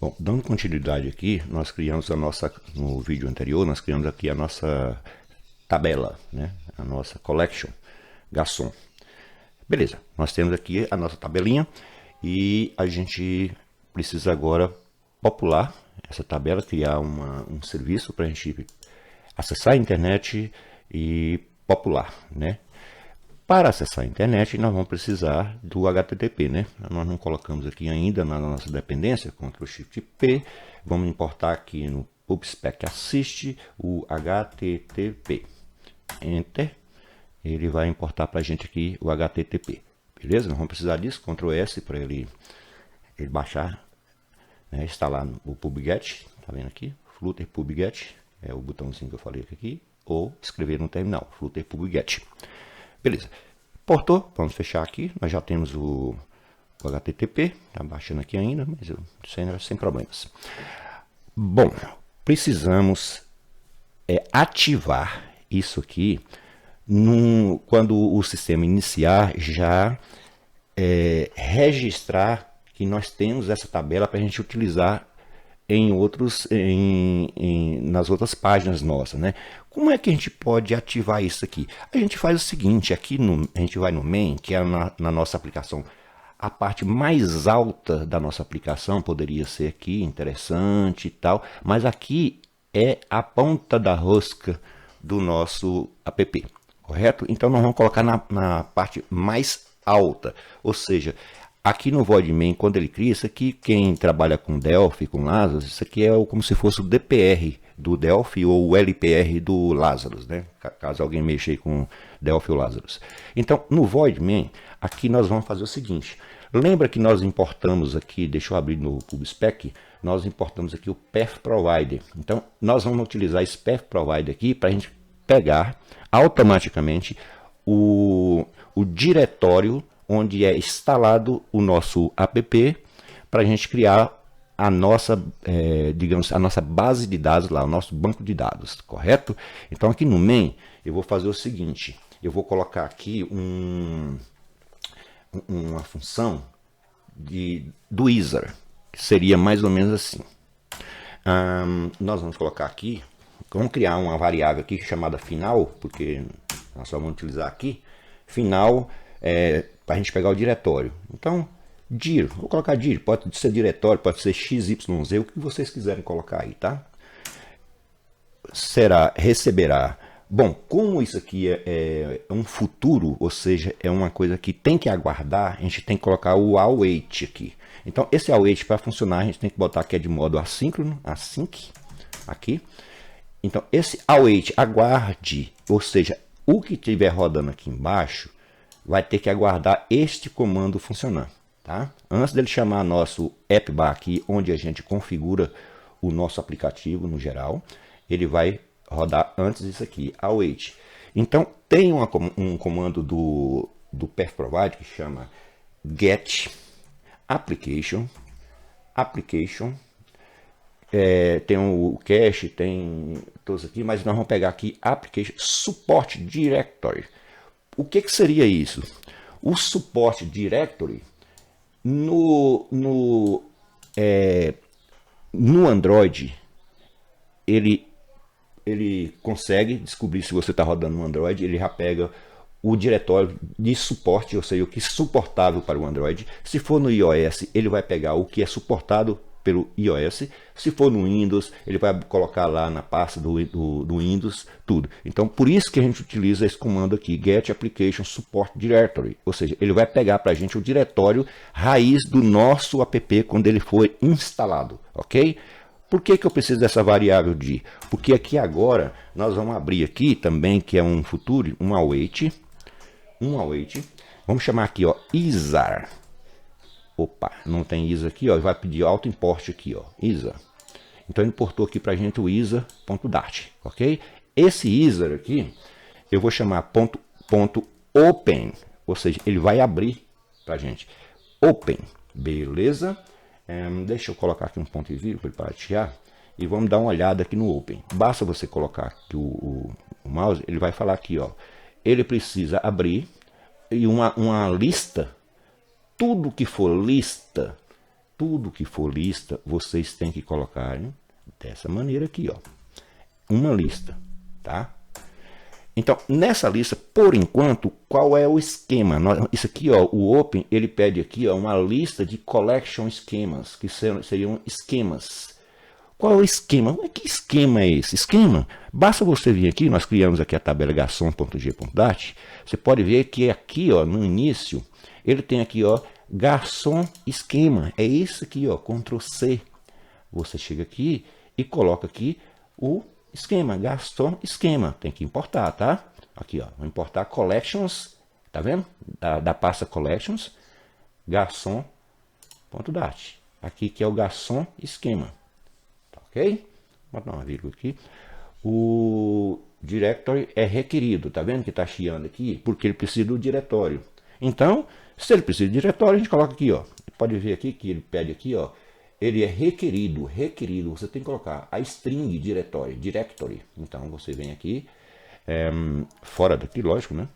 Bom, dando continuidade aqui, nós criamos no vídeo anterior, nós criamos aqui a nossa tabela, né? A nossa collection, garçom. Beleza, nós temos aqui a nossa tabelinha e a gente precisa agora popular essa tabela, criar um serviço para a gente acessar a internet e popular, né? Para acessar a internet, nós vamos precisar do HTTP, né? Nós não colocamos aqui ainda na nossa dependência, Ctrl Shift P, vamos importar aqui no PubSpec Assist o HTTP. Enter, ele vai importar para a gente aqui o HTTP, beleza? Nós vamos precisar disso, Ctrl S para ele baixar, né? Instalar o PubGet, tá vendo aqui? Flutter PubGet, é o botãozinho que eu falei aqui, ou escrever no terminal, Flutter PubGet. Beleza, portou, vamos fechar aqui, nós já temos o HTTP, está baixando aqui ainda, mas sem problemas. Bom, precisamos ativar isso aqui quando o sistema iniciar, já registrar que nós temos essa tabela para a gente utilizar nas outras páginas nossas, né? Como é que a gente pode ativar isso aqui? A gente faz o seguinte, aqui a gente vai no main, que é na nossa aplicação, a parte mais alta da nossa aplicação poderia ser aqui, interessante e tal, mas aqui é a ponta da rosca do nosso app, correto? Então nós vamos colocar na parte mais alta, ou seja, aqui no Void Main, quando ele cria, isso aqui, quem trabalha com Delphi, com Lazarus, isso aqui é como se fosse o DPR do Delphi ou o LPR do Lazarus, né? Caso alguém mexa aí com Delphi ou Lazarus. Então, no Void Main, aqui nós vamos fazer o seguinte. Lembra que nós importamos aqui, deixa eu abrir no PubSpec, nós importamos aqui o Path Provider. Então, nós vamos utilizar esse Path Provider aqui para a gente pegar automaticamente o diretório onde é instalado o nosso app para a gente criar a nossa, digamos, a nossa base de dados lá, o nosso banco de dados, correto? Então aqui no main eu vou fazer o seguinte, eu vou colocar aqui uma função do wizard, que seria mais ou menos assim. Nós vamos colocar aqui, vamos criar uma variável aqui chamada final, porque nós só vamos utilizar aqui, final, para a gente pegar o diretório. Então, dir, vou colocar dir, pode ser diretório, pode ser xyz, o que vocês quiserem colocar aí, tá? Receberá. Bom, como isso aqui é um futuro, ou seja, é uma coisa que tem que aguardar, a gente tem que colocar o await aqui. Então, esse await para funcionar, a gente tem que botar aqui de modo assíncrono, async, aqui. Então, esse await, aguarde, ou seja, o que estiver rodando aqui embaixo, vai ter que aguardar este comando funcionar, tá? Antes dele chamar nosso appbar aqui, onde a gente configura o nosso aplicativo no geral, ele vai rodar antes disso aqui, await. Então, tem um comando do Path Provider que chama get application, tem o cache, tem todos aqui, mas nós vamos pegar aqui application support directory. O que seria isso? O support directory no Android, ele consegue descobrir se você está rodando no Android, ele já pega o diretório de suporte, ou seja, o que é suportável para o Android. Se for no iOS, ele vai pegar o que é suportado pelo iOS. Se for no Windows, ele vai colocar lá na pasta do Windows tudo. Então, por isso que a gente utiliza esse comando aqui, get application support directory, ou seja, ele vai pegar para a gente o diretório raiz do nosso app quando ele for instalado, ok? Por que eu preciso dessa variável dir? Porque aqui agora nós vamos abrir aqui também, que é um futuro, um await, vamos chamar aqui, ó, isar. Opa, não tem isa aqui, ó, vai pedir auto import aqui, ó, isa. Então ele importou aqui para a gente o isa.dart, ok? Esse isa aqui eu vou chamar ponto open, ou seja, ele vai abrir para a gente. Open, beleza? Deixa eu colocar aqui um ponto e vírgula para chiar e vamos dar uma olhada aqui no open. Basta você colocar aqui o mouse, ele vai falar aqui, ó, ele precisa abrir e uma lista. Tudo que for lista tudo que for lista, vocês têm que colocar dessa maneira aqui, ó. Uma lista, tá? Então, nessa lista, por enquanto, qual é o esquema? Isso aqui, ó, o Open, ele pede aqui, ó, uma lista de collection schemas, que seriam esquemas. Qual é o esquema? Que esquema é esse? Esquema, basta você vir aqui, nós criamos aqui a tabela garçom.g.dat, você pode ver que aqui, ó, no início, ele tem aqui, ó, garçom esquema, é isso aqui, ó, Ctrl C. Você chega aqui e coloca aqui o esquema, garçom esquema, tem que importar, tá? Aqui, ó, vou importar collections, tá vendo? Da pasta collections, garçom.dat. Aqui que é o garçom esquema. Ok? Vou botar uma vírgula aqui. O directory é requerido, tá vendo que está chiando aqui? Porque ele precisa do diretório. Então, se ele precisa do diretório, a gente coloca aqui, ó. Pode ver aqui que ele pede aqui, ó. Ele é requerido. Você tem que colocar a string directory. Então, você vem aqui, fora daqui, lógico, né?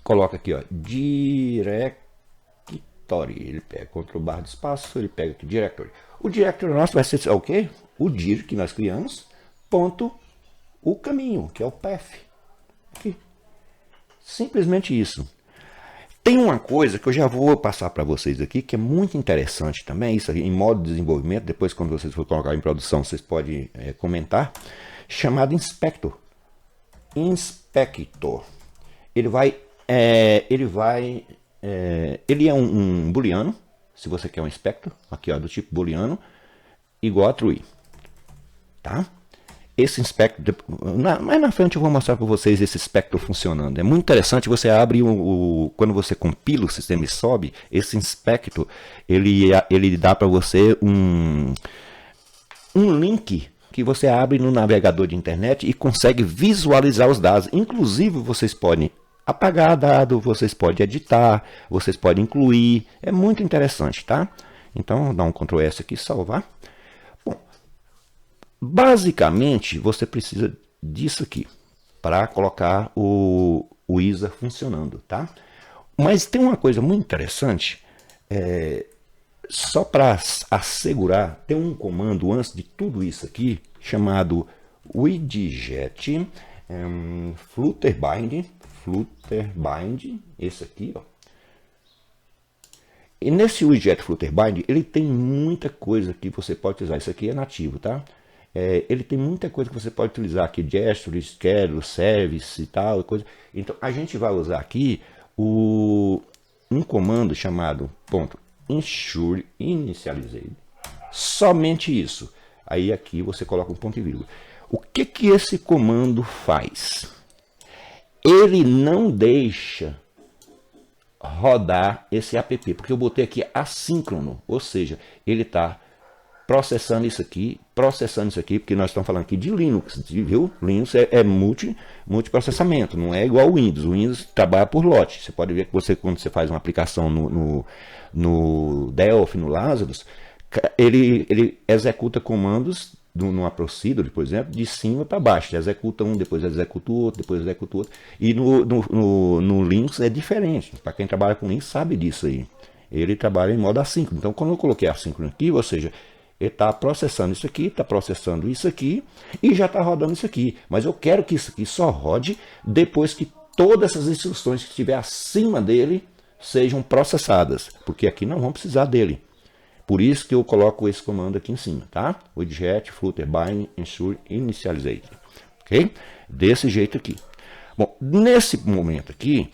Coloca aqui, ó, directory. Ele pega Ctrl+ de espaço, ele pega aqui directory. O directory nosso vai ser o quê? O dir que nós criamos, ponto, o caminho, que é o path. Aqui. Simplesmente isso. Tem uma coisa que eu já vou passar para vocês aqui, que é muito interessante também, isso aqui, em modo de desenvolvimento, depois quando vocês for colocar em produção, vocês podem comentar, chamado Inspector. Inspector. Ele é um booleano, se você quer um inspector, aqui ó, do tipo booleano, igual a true, tá? Esse inspector, mais na frente eu vou mostrar para vocês esse inspector funcionando. É muito interessante, você abre quando você compila o sistema e sobe, esse inspector, ele dá para você um link que você abre no navegador de internet e consegue visualizar os dados. Inclusive, vocês podem apagar dado, vocês podem editar, vocês podem incluir. É muito interessante, tá? Então, vou dar um Ctrl S aqui, salvar. Bom, basicamente, você precisa disso aqui para colocar o ISA funcionando, tá? Mas tem uma coisa muito interessante, só para assegurar, tem um comando antes de tudo isso aqui, chamado widget flutterbind, esse aqui, ó. E nesse widget flutterbind, ele tem muita coisa que você pode utilizar. Isso aqui é nativo, tá? Ele tem muita coisa que você pode utilizar aqui, gesture, schedule, service e tal, coisa. Então, a gente vai usar aqui um comando chamado .ensure initialized. Somente isso. Aí aqui você coloca um ponto e vírgula. O que que esse comando faz? Ele não deixa rodar esse app, porque eu botei aqui assíncrono, ou seja, ele está processando isso aqui, porque nós estamos falando aqui de Linux, viu? Linux é multiprocessamento, não é igual ao Windows. O Windows trabalha por lote. Você pode ver que quando você faz uma aplicação no Delphi, no Lazarus, ele executa comandos numa procedure, por exemplo, de cima para baixo. Ele executa um, depois executa o outro, depois executa o outro. E no Linux é diferente. Para quem trabalha com Linux sabe disso aí. Ele trabalha em modo assíncrono. Então, quando eu coloquei assíncrono aqui, ou seja, ele está processando isso aqui, está processando isso aqui e já está rodando isso aqui. Mas eu quero que isso aqui só rode depois que todas essas instruções que estiver acima dele sejam processadas, porque aqui não vão precisar dele. Por isso que eu coloco esse comando aqui em cima, tá? Widget flutterbind ensure initialized, ok? Desse jeito aqui. Bom, nesse momento aqui,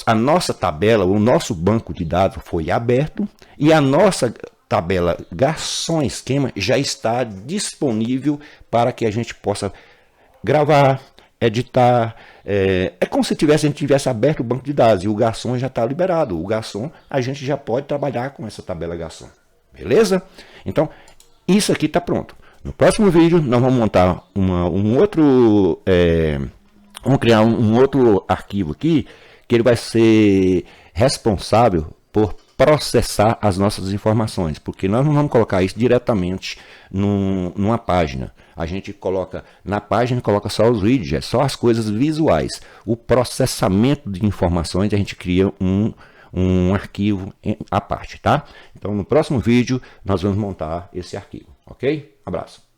a nossa tabela, o nosso banco de dados foi aberto e a nossa tabela garçom esquema já está disponível para que a gente possa gravar, editar. É como se a gente tivesse aberto o banco de dados e o garçom já está liberado. O garçom, a gente já pode trabalhar com essa tabela garçom. Beleza? Então, isso aqui está pronto. No próximo vídeo, nós vamos montar vamos criar um outro arquivo aqui, que ele vai ser responsável por processar as nossas informações, porque nós não vamos colocar isso diretamente numa página. A gente coloca na página, coloca só os widgets, só as coisas visuais. O processamento de informações, a gente cria um arquivo à parte, tá? Então no próximo vídeo nós vamos montar esse arquivo, ok? Abraço.